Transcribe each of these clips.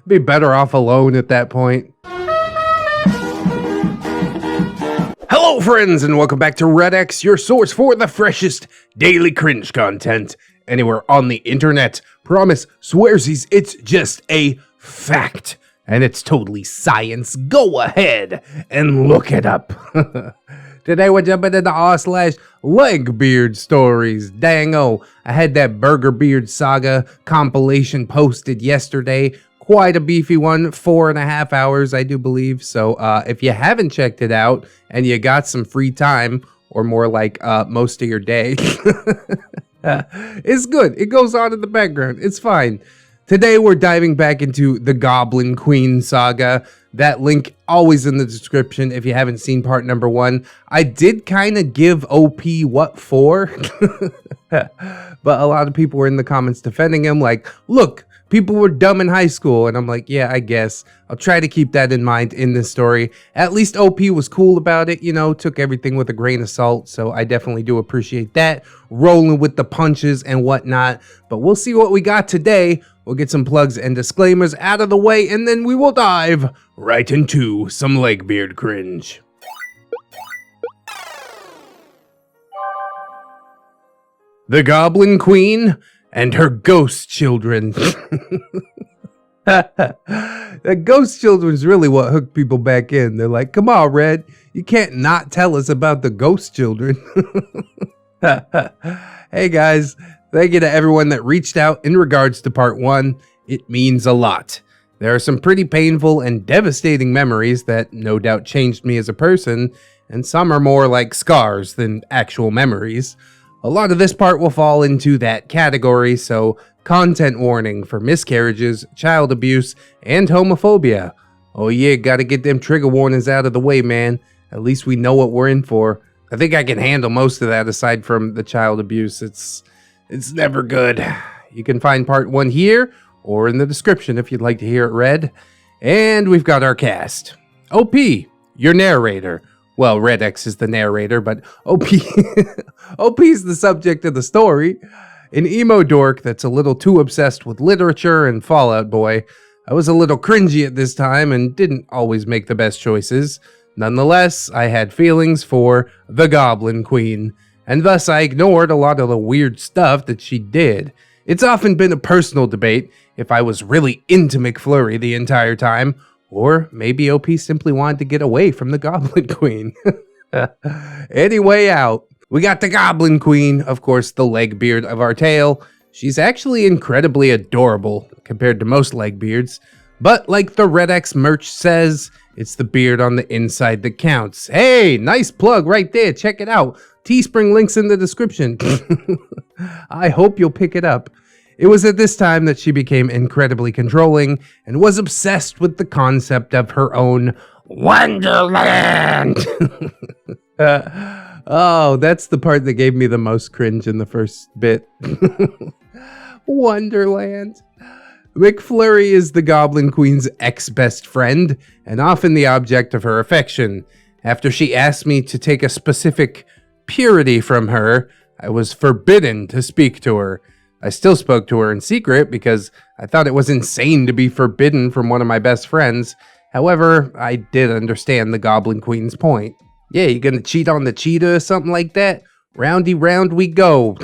Be better off alone at that point. Hello friends, and welcome back to ReddX, your source for the freshest daily cringe content anywhere on the internet. Promise, swearsies, it's just a fact. And it's totally science. Go ahead and look it up. Today we're jumping into rSlash LegbeardStories. Dang-o, I had that Burger Beard Saga compilation posted yesterday. Quite a beefy one, 4.5 hours, I do believe. So if you haven't checked it out and you got some free time, or more like most of your day, it's good. It goes on in the background. It's fine. Today we're diving back into the Goblin Queen saga. That link always in the description if you haven't seen part number 1. I did kind of give OP what for, but a lot of people were in the comments defending him like, look, people were dumb in high school, and I'm like, yeah, I guess. I'll try to keep that in mind in this story. At least OP was cool about it, you know, took everything with a grain of salt, so I definitely do appreciate that. Rolling with the punches and whatnot, but we'll see what we got today. We'll get some plugs and disclaimers out of the way, and then we will dive right into some Legbeard cringe. The Goblin Queen and her ghost children. The ghost children is really what hooked people back in. They're like, come on, Red, you can't not tell us about the ghost children. Hey guys, thank you to everyone that reached out in regards to part 1. It means a lot. There are some pretty painful and devastating memories that no doubt changed me as a person, and some are more like scars than actual memories. A lot of this part will fall into that category, so content warning for miscarriages, child abuse, and homophobia. Oh yeah, gotta get them trigger warnings out of the way, man. At least we know what we're in for. I think I can handle most of that aside from the child abuse. It's never good. You can find part 1 here or in the description if you'd like to hear it read. And we've got our cast. OP, your narrator. Well, ReddX is the narrator, but OP OP's the subject of the story. An emo dork that's a little too obsessed with literature and Fall Out Boy. I was a little cringy at this time and didn't always make the best choices. Nonetheless, I had feelings for the Goblin Queen, and thus I ignored a lot of the weird stuff that she did. It's often been a personal debate if I was really into McFlurry the entire time, or maybe OP simply wanted to get away from the Goblin Queen. Anyway out. We got the Goblin Queen, of course the Legbeard of our tale. She's actually incredibly adorable compared to most Legbeards, but like the ReddX merch says, it's the beard on the inside that counts. Hey, nice plug right there. Check it out. Teespring links in the description. I hope you'll pick it up. It was at this time that she became incredibly controlling and was obsessed with the concept of her own Wonderland. Oh, that's the part that gave me the most cringe in the first bit. Wonderland. McFlurry is the Goblin Queen's ex-best friend, and often the object of her affection. After she asked me to take a specific purity from her, I was forbidden to speak to her. I still spoke to her in secret because I thought it was insane to be forbidden from one of my best friends. However, I did understand the Goblin Queen's point. Yeah, you gonna cheat on the cheetah or something like that? Roundy round we go.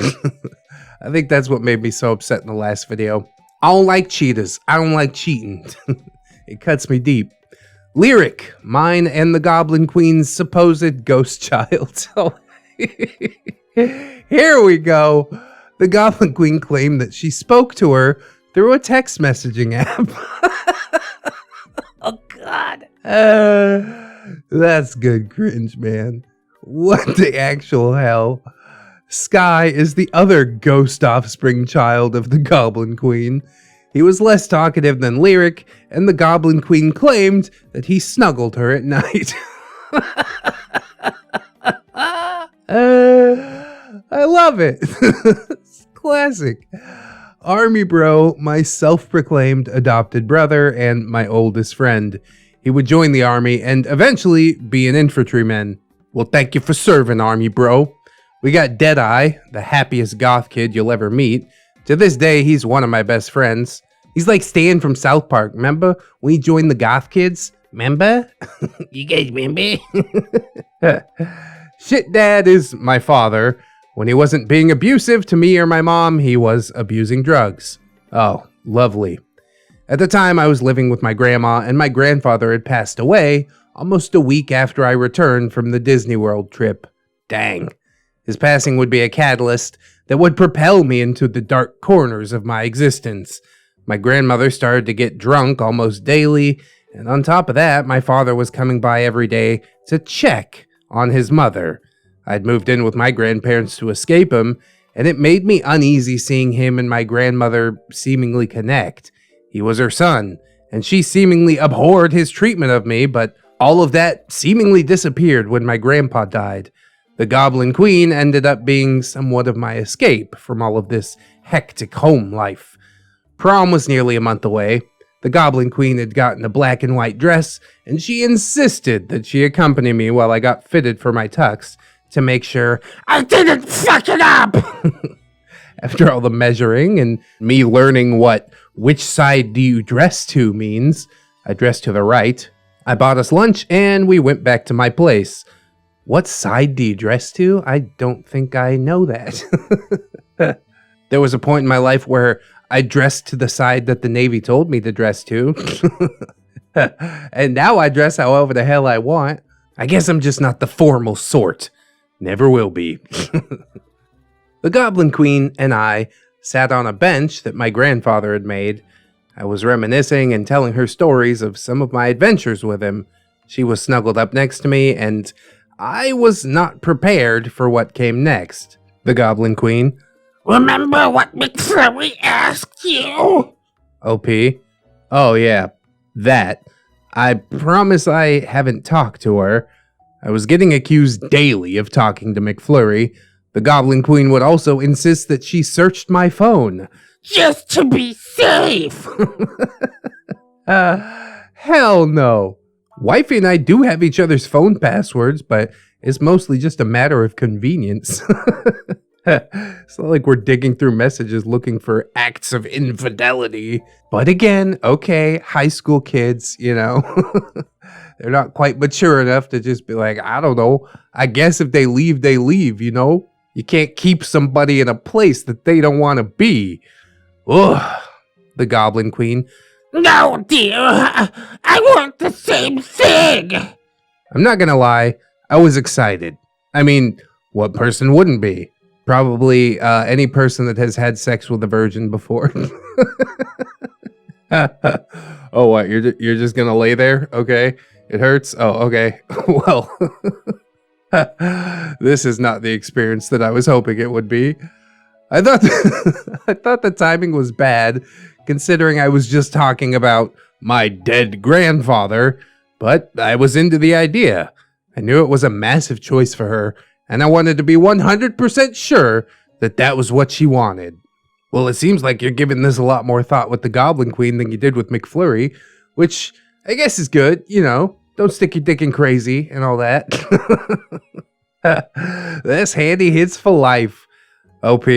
I think that's what made me so upset in the last video. I don't like cheetahs. I don't like cheating. It cuts me deep. Lyric, mine and the Goblin Queen's supposed ghost child. Here we go. The Goblin Queen claimed that she spoke to her through a text messaging app. Oh, God. That's good cringe, man. What the actual hell? Sky is the other ghost offspring child of the Goblin Queen. He was less talkative than Lyric, and the Goblin Queen claimed that he snuggled her at night. I love it. It's classic. Army bro, my self-proclaimed adopted brother and my oldest friend. He would join the army and eventually be an infantryman. Well, thank you for serving, Army bro. We got Deadeye, the happiest goth kid you'll ever meet. To this day, he's one of my best friends. He's like Stan from South Park. Remember when he joined the goth kids? Remember? You guys remember? Shit dad is my father. When he wasn't being abusive to me or my mom, he was abusing drugs. Oh, lovely. At the time, I was living with my grandma, and my grandfather had passed away almost a week after I returned from the Disney World trip. Dang. His passing would be a catalyst that would propel me into the dark corners of my existence. My grandmother started to get drunk almost daily, and on top of that, my father was coming by every day to check on his mother. I'd moved in with my grandparents to escape him, and it made me uneasy seeing him and my grandmother seemingly connect. He was her son, and she seemingly abhorred his treatment of me, but all of that seemingly disappeared when my grandpa died. The Goblin Queen ended up being somewhat of my escape from all of this hectic home life. Prom was nearly a month away. The Goblin Queen had gotten a black and white dress, and she insisted that she accompany me while I got fitted for my tux to make sure I didn't fuck it up. After all the measuring and me learning what "which side do you dress to" means, I dressed to the right. I bought us lunch and we went back to my place. What side do you dress to? I don't think I know that. There was a point in my life where I dressed to the side that the Navy told me to dress to. And now I dress however the hell I want. I guess I'm just not the formal sort. Never will be. The Goblin Queen and I sat on a bench that my grandfather had made. I was reminiscing and telling her stories of some of my adventures with him. She was snuggled up next to me, and I was not prepared for what came next. The Goblin Queen. Remember what McFlurry asked you? OP. Oh yeah, that. I promise I haven't talked to her. I was getting accused daily of talking to McFlurry. The Goblin Queen would also insist that she searched my phone. Just to be safe! Hell no. Wifey and I do have each other's phone passwords, but it's mostly just a matter of convenience. It's not like we're digging through messages looking for acts of infidelity. But again, okay, high school kids, you know. They're not quite mature enough to just be like, I don't know. I guess if they leave, you know. You can't keep somebody in a place that they don't want to be. Ugh. The Goblin Queen. No, dear. I want the same thing. I'm not gonna lie. I was excited. I mean, what person wouldn't be? Probably any person that has had sex with a virgin before. Oh, what? You're just gonna lay there? Okay. It hurts? Oh, okay. Well, this is not the experience that I was hoping it would be. I thought the timing was bad, considering I was just talking about my dead grandfather, but I was into the idea. I knew it was a massive choice for her, and I wanted to be 100% sure that that was what she wanted. Well, it seems like you're giving this a lot more thought with the Goblin Queen than you did with McFlurry, which I guess is good, you know. Don't stick your dick in crazy and all that. That's handy hits for life. OP,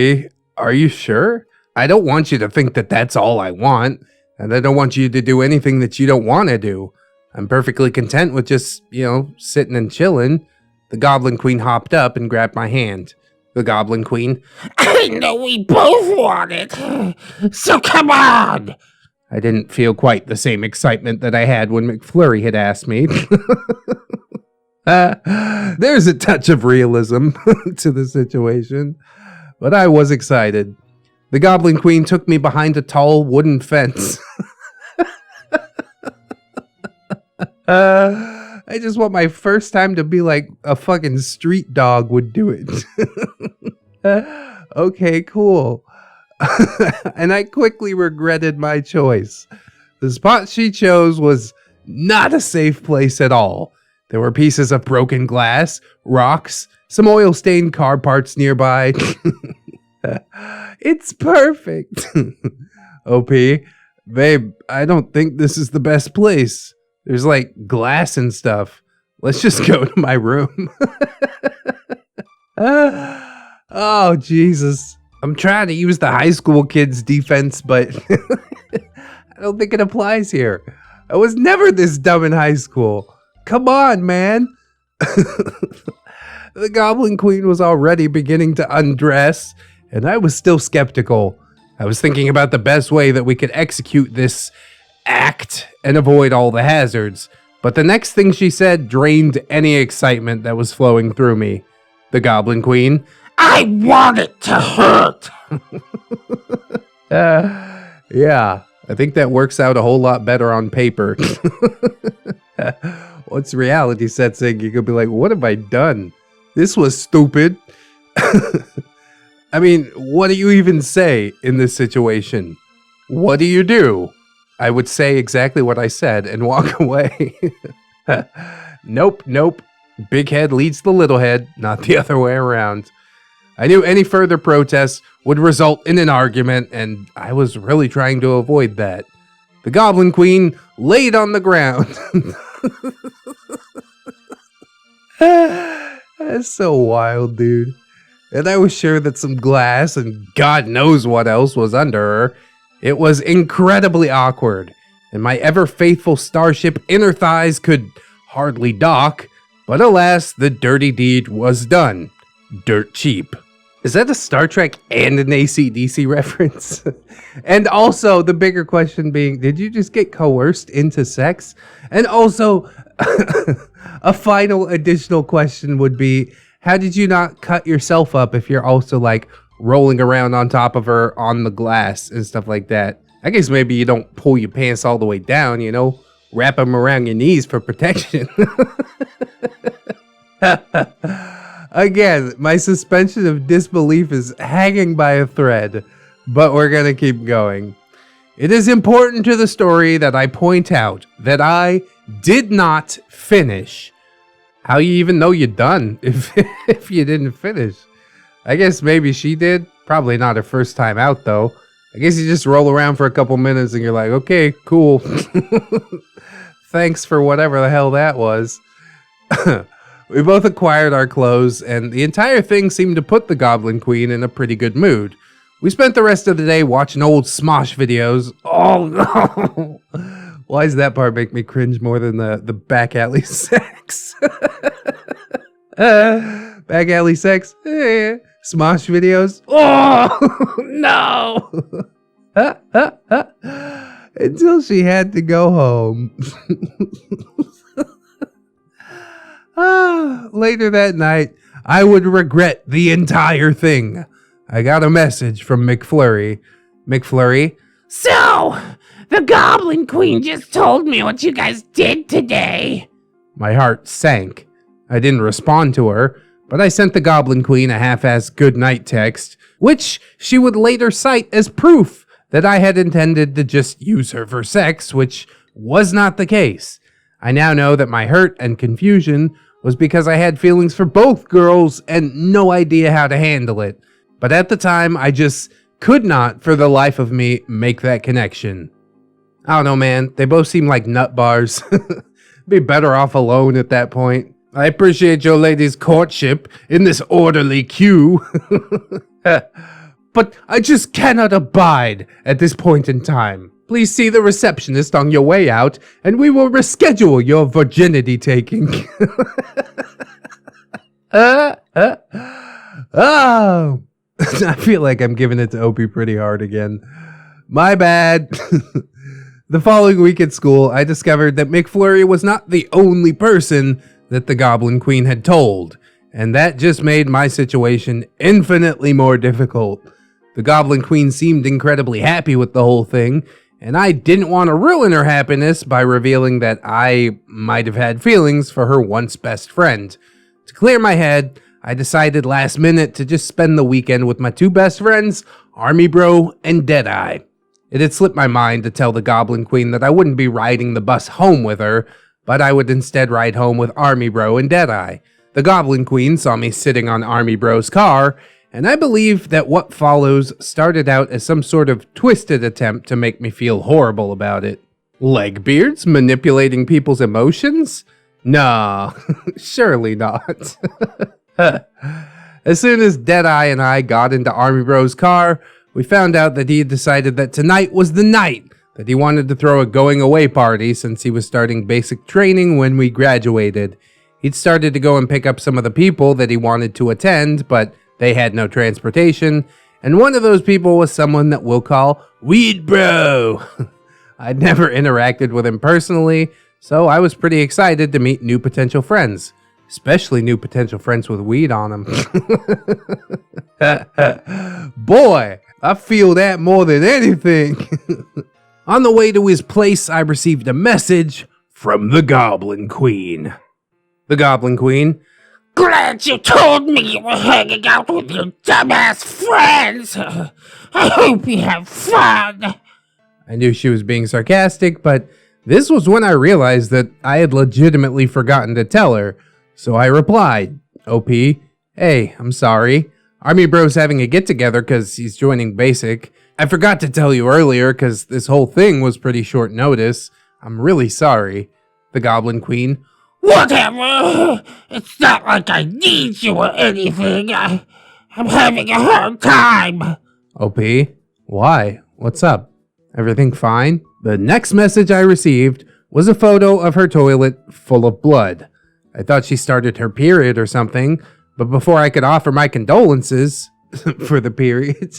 are you sure? I don't want you to think that that's all I want, and I don't want you to do anything that you don't want to do. I'm perfectly content with just, you know, sitting and chilling. The Goblin Queen hopped up and grabbed my hand. The Goblin Queen. I know we both want it, so come on! I didn't feel quite the same excitement that I had when McFlurry had asked me. There's a touch of realism to the situation, but I was excited. The Goblin Queen took me behind a tall wooden fence. I just want my first time to be like a fucking street dog would do it. Okay, cool. And I quickly regretted my choice. The spot she chose was not a safe place at all. There were pieces of broken glass, rocks, some oil-stained car parts nearby. It's perfect. OP, babe, I don't think this is the best place. There's like glass and stuff. Let's just go to my room. Oh, Jesus. I'm trying to use the high school kids' defense, but I don't think it applies here. I was never this dumb in high school. Come on, man. The Goblin Queen was already beginning to undress, and I was still skeptical. I was thinking about the best way that we could execute this act and avoid all the hazards. But the next thing she said drained any excitement that was flowing through me. The Goblin Queen, I want it to hurt. Yeah, I think that works out a whole lot better on paper. Once reality sets in, you could be like, what have I done? This was stupid. I mean, what do you even say in this situation? What do you do? I would say exactly what I said and walk away. Nope. Big head leads the little head, not the other way around. I knew any further protests would result in an argument, and I was really trying to avoid that. The Goblin Queen laid on the ground. That's so wild, dude. And I was sure that some glass and God knows what else was under her. It was incredibly awkward, and my ever-faithful starship inner thighs could hardly dock, but alas, the dirty deed was done. Dirt cheap. Is that a Star Trek and an AC/DC reference? And also, the bigger question being, did you just get coerced into sex? And also, a final additional question would be, how did you not cut yourself up if you're also like rolling around on top of her on the glass and stuff like that? I guess maybe you don't pull your pants all the way down, you know, wrap them around your knees for protection. Again, my suspension of disbelief is hanging by a thread, but we're gonna keep going. It is important to the story that I point out that I did not finish. How you even know you're done if you didn't finish? I guess maybe she did. Probably not her first time out, though. I guess you just roll around for a couple minutes and you're like, okay, cool. Thanks for whatever the hell that was. We both acquired our clothes, and the entire thing seemed to put the Goblin Queen in a pretty good mood. We spent the rest of the day watching old Smosh videos. Oh, no! Why does that part make me cringe more than the back alley sex? Back alley sex? Smosh videos? Oh, no! Until she had to go home. Later that night, I would regret the entire thing. I got a message from McFlurry. McFlurry? So, the Goblin Queen just told me what you guys did today. My heart sank. I didn't respond to her, but I sent the Goblin Queen a half-assed goodnight text, which she would later cite as proof that I had intended to just use her for sex, which was not the case. I now know that my hurt and confusion was because I had feelings for both girls and no idea how to handle it. But at the time, I just could not, for the life of me, make that connection. I don't know, man. They both seem like nut bars. Be better off alone at that point. I appreciate your lady's courtship in this orderly queue. But I just cannot abide at this point in time. Please see the receptionist on your way out, and we will reschedule your virginity taking. Oh, I feel like I'm giving it to Opie pretty hard again. My bad. The following week at school, I discovered that McFlurry was not the only person that the Goblin Queen had told, and that just made my situation infinitely more difficult. The Goblin Queen seemed incredibly happy with the whole thing, and I didn't want to ruin her happiness by revealing that I might have had feelings for her once best friend. To clear my head, I decided last minute to just spend the weekend with my two best friends, Army Bro and Deadeye. It had slipped my mind to tell the Goblin Queen that I wouldn't be riding the bus home with her, but I would instead ride home with Army Bro and Deadeye. The Goblin Queen saw me sitting on Army Bro's car, and I believe that what follows started out as some sort of twisted attempt to make me feel horrible about it. Legbeards manipulating people's emotions? Nah, surely not. As soon as Deadeye and I got into Army Bro's car, we found out that he had decided that tonight was the night that he wanted to throw a going away party since he was starting basic training when we graduated. He'd started to go and pick up some of the people that he wanted to attend, but they had no transportation, and one of those people was someone that we'll call Weed Bro. I'd never interacted with him personally, so I was pretty excited to meet new potential friends, especially new potential friends with weed on them. Boy, I feel that more than anything. On the way to his place, I received a message from the Goblin Queen. The Goblin Queen. Glad you told me you were hanging out with your dumbass friends. I hope you have fun. I knew she was being sarcastic, but this was when I realized that I had legitimately forgotten to tell her. So I replied, OP, hey, I'm sorry. Army Bro's having a get-together because he's joining basic. I forgot to tell you earlier because this whole thing was pretty short notice. I'm really sorry. The Goblin Queen. Whatever. It's not like I need you or anything. I'm having a hard time. OP, why? What's up? Everything fine? The next message I received was a photo of her toilet full of blood. I thought she started her period or something, but before I could offer my condolences for the period,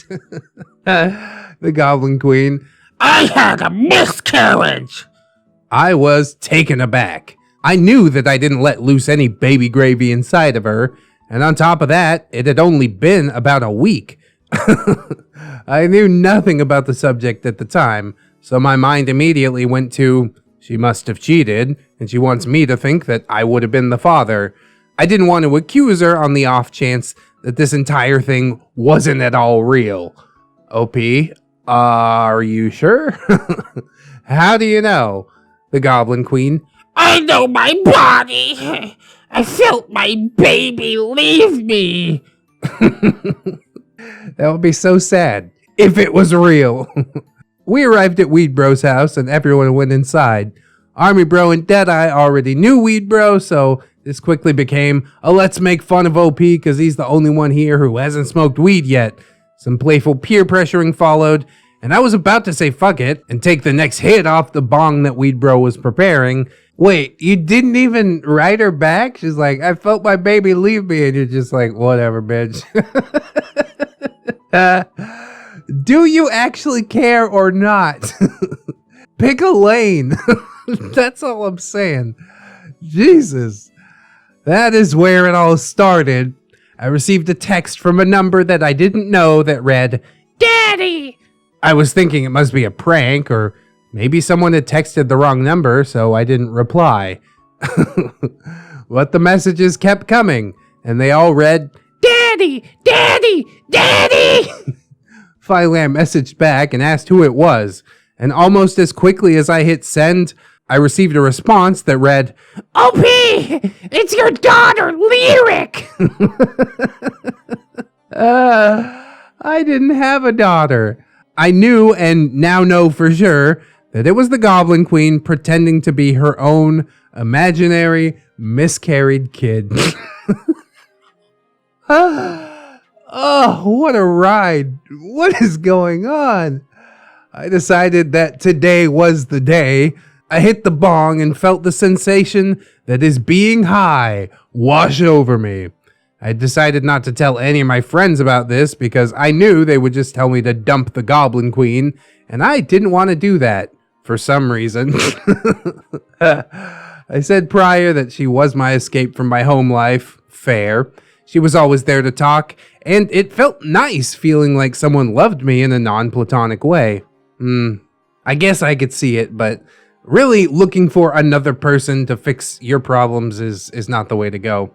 the Goblin Queen, I had a miscarriage. I was taken aback. I knew that I didn't let loose any baby gravy inside of her, and on top of that, it had only been about a week. I knew nothing about the subject at the time, so my mind immediately went to, she must have cheated, and she wants me to think that I would have been the father. I didn't want to accuse her on the off chance that this entire thing wasn't at all real. OP, are you sure? How do you know? The Goblin Queen. I know my body. I felt my baby leave me. That would be so sad if it was real. We arrived at Weed Bro's house and everyone went inside. Army Bro and Deadeye already knew Weed Bro, so this quickly became a let's make fun of OP because he's the only one here who hasn't smoked weed yet. Some playful peer pressuring followed, and I was about to say fuck it and take the next hit off the bong that Weed Bro was preparing. Wait, you didn't even write her back? She's like, I felt my baby leave me, and you're just like, whatever, bitch. Do you actually care or not? Pick a lane. That's all I'm saying. Jesus. That is where it all started. I received a text from a number that I didn't know that read, Daddy! I was thinking it must be a prank, or maybe someone had texted the wrong number, so I didn't reply. But the messages kept coming, and they all read, Daddy! Daddy! Daddy! Finally, I messaged back and asked who it was, and almost as quickly as I hit send, I received a response that read, OP! It's your daughter, Lyric! I didn't have a daughter. I knew and now know for sure that it was the Goblin Queen pretending to be her own imaginary miscarried kid. Oh, what a ride. What is going on? I decided that today was the day. I hit the bong and felt the sensation that is being high wash over me. I decided not to tell any of my friends about this because I knew they would just tell me to dump the Goblin Queen, and I didn't want to do that for some reason. I said prior that she was my escape from my home life. Fair. She was always there to talk, and it felt nice feeling like someone loved me in a non-platonic way. I guess I could see it, but really looking for another person to fix your problems is not the way to go.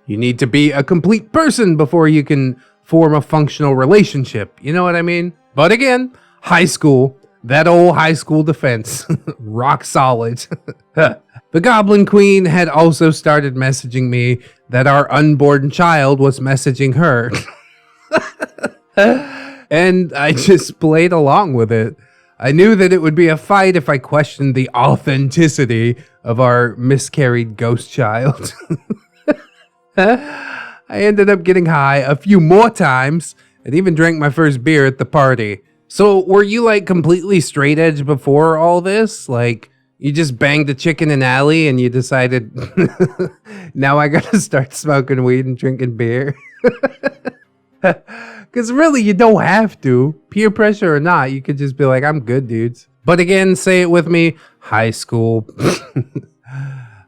You need to be a complete person before you can form a functional relationship. You know what I mean? But again, high school, that old high school defense, rock solid. The Goblin Queen had also started messaging me that our unborn child was messaging her. And I just played along with it. I knew that it would be a fight if I questioned the authenticity of our miscarried ghost child. I ended up getting high a few more times and even drank my first beer at the party. So were you like completely straight edge before all this? Like you just banged a chick in an alley and you decided now I gotta start smoking weed and drinking beer? Because really you don't have to. Peer pressure or not, you could just be like, I'm good, dudes. But again, say it with me, high school.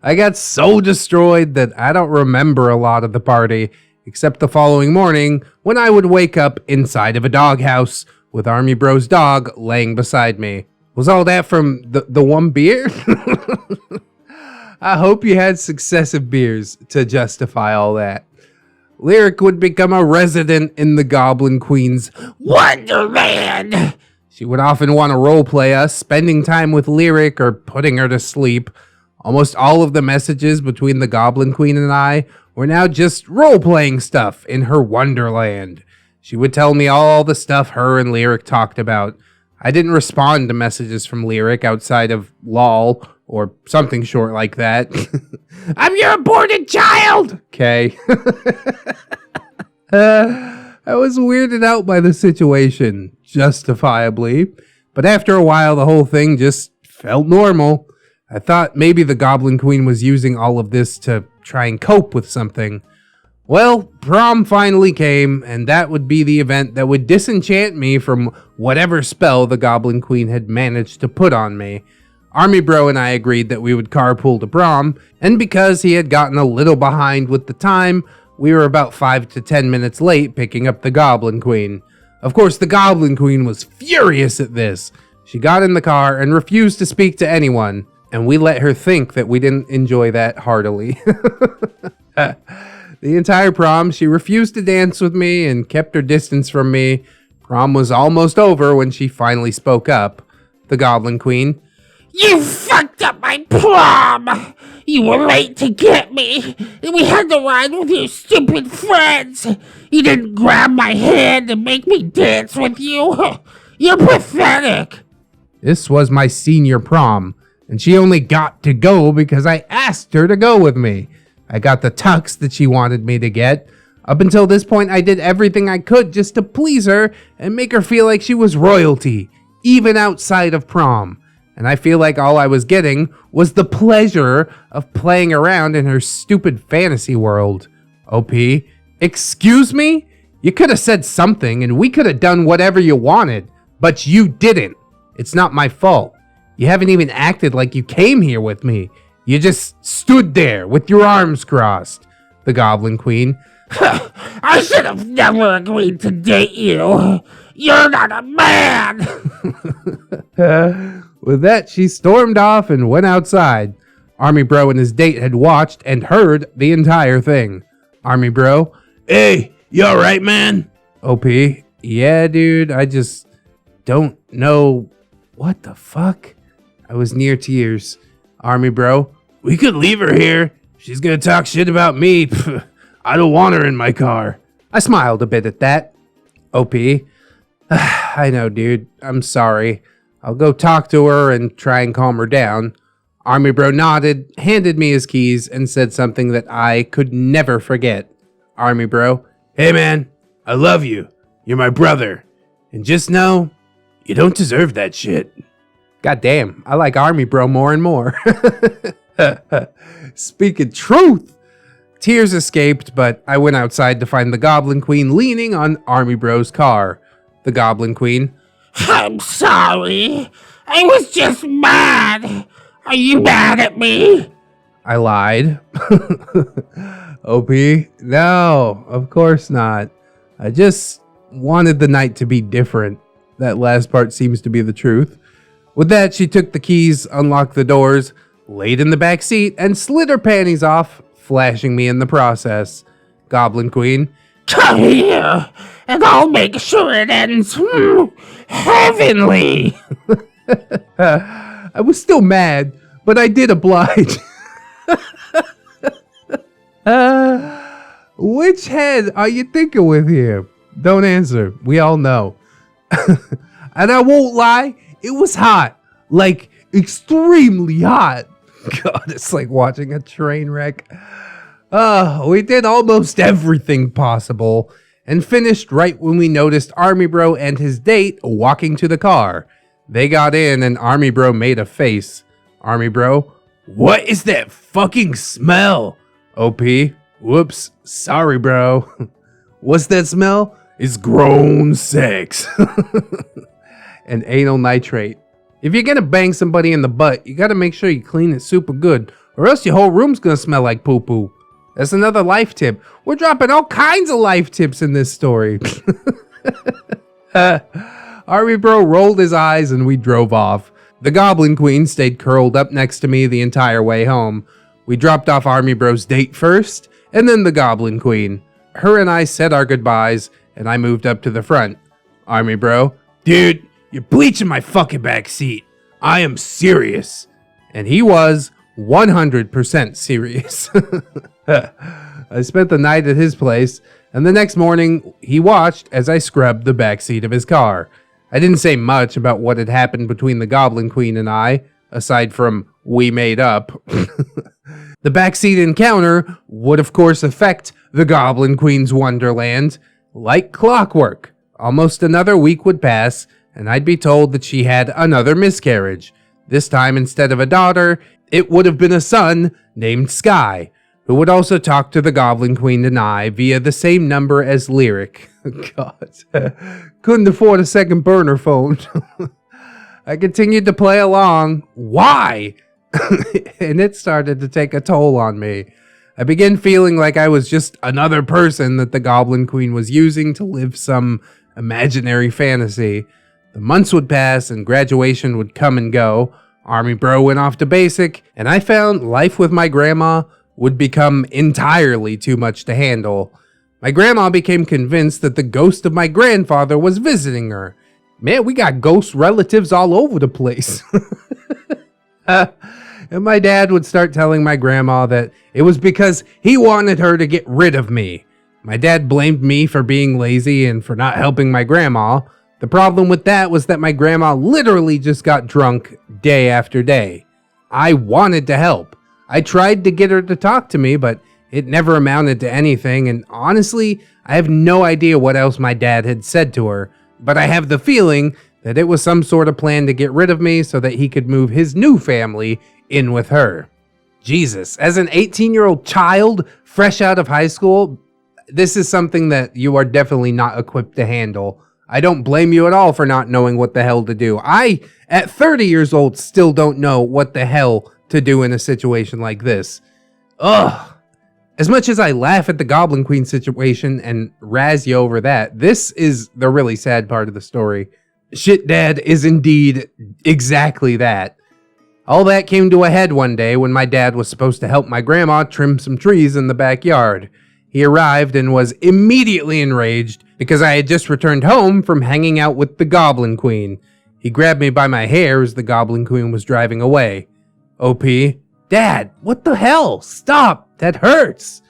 I got so destroyed that I don't remember a lot of the party, except the following morning when I would wake up inside of a doghouse with Army Bro's dog laying beside me. Was all that from the one beer? I hope you had successive beers to justify all that. Lyric would become a resident in the Goblin Queen's Wonderland! She would often want to roleplay us, spending time with Lyric or putting her to sleep. Almost all of the messages between the Goblin Queen and I were now just role-playing stuff in her wonderland. She would tell me all the stuff her and Lyric talked about. I didn't respond to messages from Lyric outside of LOL or something short like that. I'm your aborted child! Okay. I was weirded out by the situation, justifiably. But after a while, the whole thing just felt normal. I thought maybe the Goblin Queen was using all of this to try and cope with something. Well, prom finally came, and that would be the event that would disenchant me from whatever spell the Goblin Queen had managed to put on me. Army Bro and I agreed that we would carpool to prom, and because he had gotten a little behind with the time, we were about 5 to 10 minutes late picking up the Goblin Queen. Of course, the Goblin Queen was furious at this. She got in the car and refused to speak to anyone, and we let her think that we didn't enjoy that heartily. The entire prom, she refused to dance with me and kept her distance from me. Prom was almost over when she finally spoke up. The Goblin Queen. You fucked up my prom! You were late to get me, and we had to ride with your stupid friends! You didn't grab my hand and make me dance with you! You're pathetic! This was my senior prom, and she only got to go because I asked her to go with me. I got the tux that she wanted me to get. Up until this point, I did everything I could just to please her and make her feel like she was royalty, even outside of prom. And I feel like all I was getting was the pleasure of playing around in her stupid fantasy world. OP, excuse me? You could have said something and we could have done whatever you wanted, but you didn't. It's not my fault. You haven't even acted like you came here with me. You just stood there with your arms crossed. The Goblin Queen. I should have never agreed to date you. You're not a man! With that, she stormed off and went outside. Army Bro and his date had watched and heard the entire thing. Army Bro. Hey, you alright, man? OP. Yeah, dude, I just don't know. What the fuck? I was near tears. Army Bro. We could leave her here. She's gonna talk shit about me. I don't want her in my car. I smiled a bit at that. OP. I know, dude. I'm sorry. I'll go talk to her and try and calm her down. Army Bro nodded, handed me his keys, and said something that I could never forget. Army Bro. Hey, man. I love you. You're my brother. And just know, you don't deserve that shit. Goddamn, I like Army Bro more and more. Speaking truth. Tears escaped, but I went outside to find the Goblin Queen leaning on Army Bro's car. The Goblin Queen. I'm sorry. I was just mad. Are you mad at me? I lied. OP? No, of course not. I just wanted the night to be different. That last part seems to be the truth. With that, she took the keys, unlocked the doors, laid in the back seat, and slid her panties off, flashing me in the process. Goblin Queen. Come here, and I'll make sure it ends heavenly. I was still mad, but I did oblige. Which head are you thinking with here? Don't answer. We all know. And I won't lie, it was hot. Like, extremely hot. God, it's like watching a train wreck. We did almost everything possible. and finished right when we noticed Army Bro and his date walking to the car. They got in and Army Bro made a face. Army Bro, What is that fucking smell? OP, whoops, sorry bro. What's that smell? It's grown sex. And anal nitrate. If you're gonna bang somebody in the butt, you gotta make sure you clean it super good, or else your whole room's gonna smell like poo-poo. That's another life tip. We're dropping all kinds of life tips in this story. Army Bro rolled his eyes and we drove off. The Goblin Queen stayed curled up next to me the entire way home. We dropped off Army Bro's date first, and then the Goblin Queen. Her and I said our goodbyes, and I moved up to the front. Army Bro, Dude, you're bleaching my fucking backseat. I am serious. and he was 100% serious. I spent the night at his place, and the next morning, he watched as I scrubbed the backseat of his car. I didn't say much about what had happened between the Goblin Queen and I, aside from we made up. The backseat encounter would of course affect the Goblin Queen's wonderland like clockwork. Almost another week would pass, and I'd be told that she had another miscarriage. This time, instead of a daughter, it would have been a son named Sky, who would also talk to the Goblin Queen and I via the same number as Lyric. God, couldn't afford a second burner phone. I continued to play along. Why? And it started to take a toll on me. I began feeling like I was just another person that the Goblin Queen was using to live some imaginary fantasy. The months would pass and graduation would come and go. Army Bro went off to basic, and I found life with my grandma would become entirely too much to handle. My grandma became convinced that the ghost of my grandfather was visiting her. Man, we got ghost relatives all over the place. And my dad would start telling my grandma that it was because he wanted her to get rid of me. My dad blamed me for being lazy and for not helping my grandma. The problem with that was that my grandma literally just got drunk day after day. I wanted to help. I tried to get her to talk to me, but it never amounted to anything, and honestly, I have no idea what else my dad had said to her, but I have the feeling that it was some sort of plan to get rid of me so that he could move his new family in with her. Jesus, as an 18-year-old child, fresh out of high school, this is something that you are definitely not equipped to handle. I don't blame you at all for not knowing what the hell to do. I, at 30 years old, still don't know what the hell to do in a situation like this. Ugh. As much as I laugh at the Goblin Queen situation and razz you over that, this is the really sad part of the story. Shit Dad is indeed exactly that. All that came to a head one day when my dad was supposed to help my grandma trim some trees in the backyard. He arrived and was immediately enraged because I had just returned home from hanging out with the Goblin Queen. He grabbed me by my hair as the Goblin Queen was driving away. OP, Dad, what the hell? Stop, that hurts.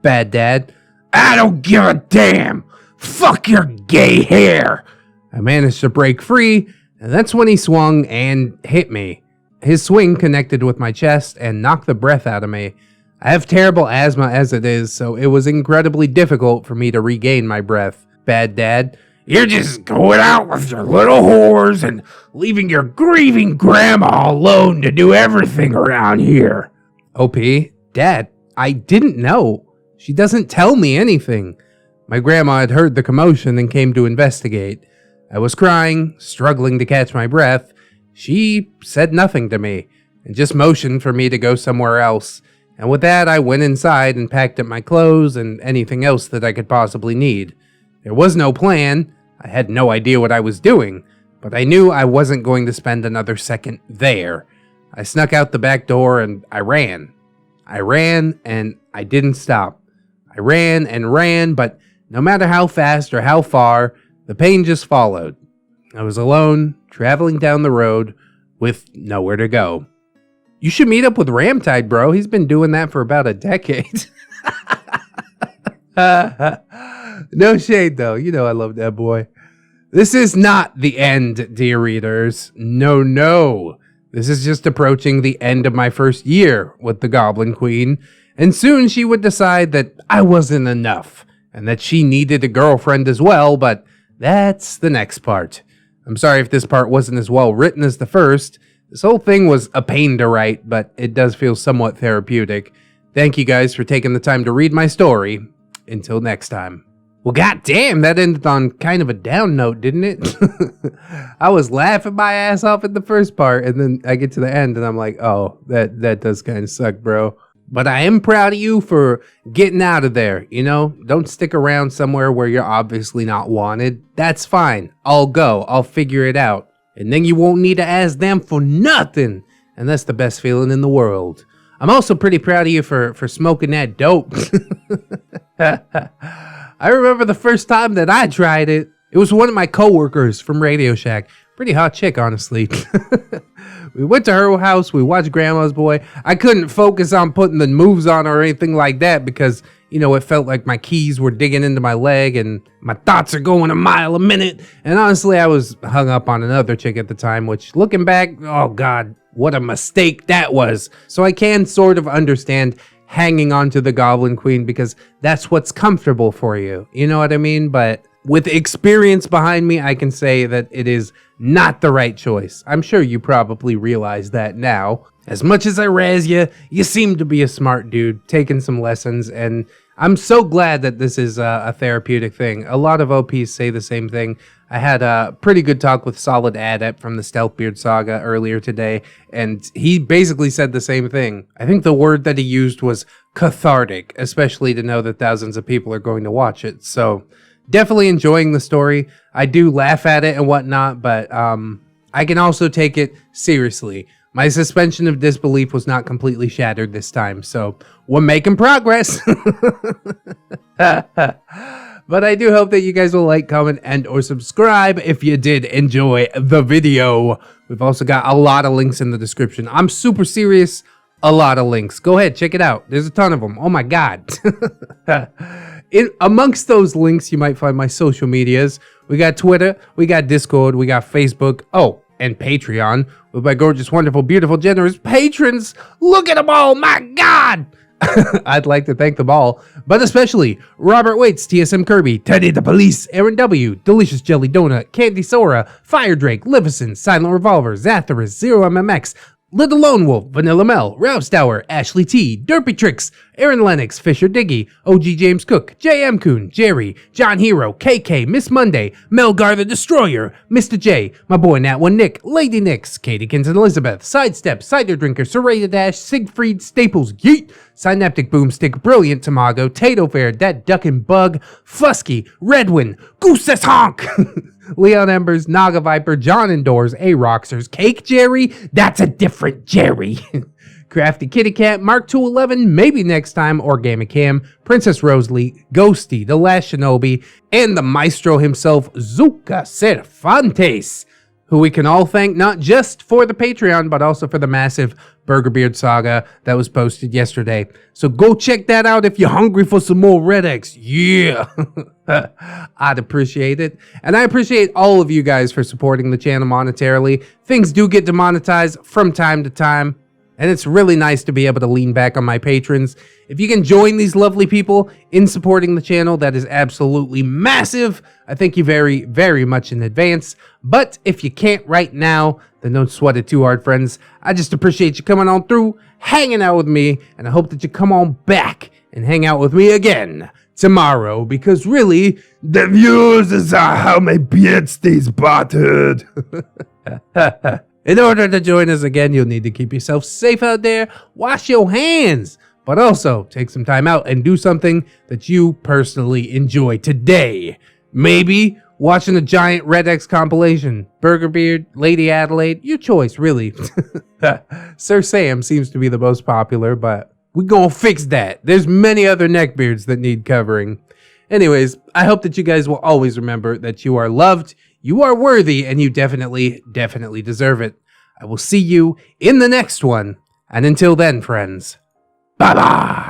Bad Dad, I don't give a damn. Fuck your gay hair. I managed to break free, and that's when he swung and hit me. His swing connected with my chest and knocked the breath out of me. I have terrible asthma as it is, so it was incredibly difficult for me to regain my breath. Bad Dad, You're just going out with your little whores and leaving your grieving grandma alone to do everything around here. OP, Dad, I didn't know. She doesn't tell me anything. My grandma had heard the commotion and came to investigate. I was crying, struggling to catch my breath. She said nothing to me and just motioned for me to go somewhere else. And with that, I went inside and packed up my clothes and anything else that I could possibly need. There was no plan. I had no idea what I was doing, but I knew I wasn't going to spend another second there. I snuck out the back door and I ran. I ran and I didn't stop. I ran and ran, but no matter how fast or how far, the pain just followed. I was alone, traveling down the road with nowhere to go. You should meet up with Ramtide, bro. He's been doing that for about a decade. No shade, though. You know I love that boy. This is not the end, dear readers. No, no. This is just approaching the end of my first year with the Goblin Queen, and soon she would decide that I wasn't enough, and that she needed a girlfriend as well, but that's the next part. I'm sorry if this part wasn't as well written as the first. This whole thing was a pain to write, but it does feel somewhat therapeutic. Thank you guys for taking the time to read my story. Until next time. Well, goddamn, that ended on kind of a down note, didn't it? I was laughing my ass off at the first part, and then I get to the end, and I'm like, oh, that does kind of suck, bro. But I am proud of you for getting out of there, you know? Don't stick around somewhere where you're obviously not wanted. That's fine. I'll go. I'll figure it out. And then you won't need to ask them for nothing. And that's the best feeling in the world. I'm also pretty proud of you for smoking that dope. I remember the first time that I tried it. It was one of my coworkers from Radio Shack. Pretty hot chick, honestly. We went to her house. We watched Grandma's Boy. I couldn't focus on putting the moves on or anything like that because, you know, it felt like my keys were digging into my leg and my thoughts are going a mile a minute. And honestly, I was hung up on another chick at the time, which looking back, oh God, what a mistake that was. So I can sort of understand hanging on to the Goblin Queen because that's what's comfortable for you. You know what I mean? But with experience behind me, I can say that it is not the right choice. I'm sure you probably realize that now. As much as I razz you, you seem to be a smart dude, taking some lessons, and I'm so glad that this is a therapeutic thing. A lot of OPs say the same thing. I had a pretty good talk with Solid Adept from the Stealthbeard saga earlier today, and he basically said the same thing. I think the word that he used was cathartic, especially to know that thousands of people are going to watch it. So definitely enjoying the story. I do laugh at it and whatnot, but I can also take it seriously. My suspension of disbelief was not completely shattered this time, so we're making progress. But I do hope that you guys will like, comment, and or subscribe if you did enjoy the video. We've also got a lot of links in the description. I'm super serious. A lot of links. Go ahead, check it out. There's a ton of them. Oh my God. Amongst those links, you might find my social medias. We got Twitter, we got Discord, we got Facebook. Oh, and Patreon with my gorgeous, wonderful, beautiful, generous patrons. Look at them all, my God! I'd like to thank them all, but especially Robert Waits, TSM Kirby, Teddy the Police, Aaron W, Delicious Jelly Donut, Candy Sora, Fire Drake, Livison, Silent Revolver, Zathras, Zero MMX, Little Lone Wolf, Vanilla Mel, Ralph Stour, Ashley T, Derpy Tricks, Aaron Lennox, Fisher Diggy, OG James Cook, JM Coon, Jerry, John Hero, KK, Miss Monday, Melgar the Destroyer, Mr. J, my boy Nat One Nick, Lady Nix, Katykins and Elizabeth, Sidestep, Cider Drinker, Serrata Dash, Siegfried, Staples, Yeet, Synaptic Boomstick, Brilliant Tamago, Tato Fair, That Duck and Bug, Fusky, Redwin, Goose S Honk, Leon Embers, Naga Viper, John Indoors, A-Roxers, Cake Jerry, that's a different Jerry. Crafty Kitty Cat, Mark 211, maybe next time, Organic Cam, Princess Rosalie, Ghosty, The Last Shinobi, and the maestro himself, Zuka Cervantes, who we can all thank not just for the Patreon, but also for the massive BurgerBeard saga that was posted yesterday. So go check that out if you're hungry for some more ReddX. Yeah! I'd appreciate it. And I appreciate all of you guys for supporting the channel monetarily. Things do get demonetized from time to time, and it's really nice to be able to lean back on my patrons. If you can join these lovely people in supporting the channel, that is absolutely massive. I thank you very, very much in advance. But if you can't right now, then don't sweat it too hard, friends. I just appreciate you coming on through, hanging out with me, and I hope that you come on back and hang out with me again tomorrow, because really, the views are how my beard stays buttered. In order to join us again, you'll need to keep yourself safe out there, wash your hands, but also take some time out and do something that you personally enjoy today. Maybe watching a giant ReddX compilation, BurgerBeard, Lady Adelaide, your choice, really. Sir Sam seems to be the most popular, but we're gonna fix that. There's many other neckbeards that need covering. Anyways, I hope that you guys will always remember that you are loved, you are worthy, and you definitely, definitely deserve it. I will see you in the next one. And until then, friends, bye-bye.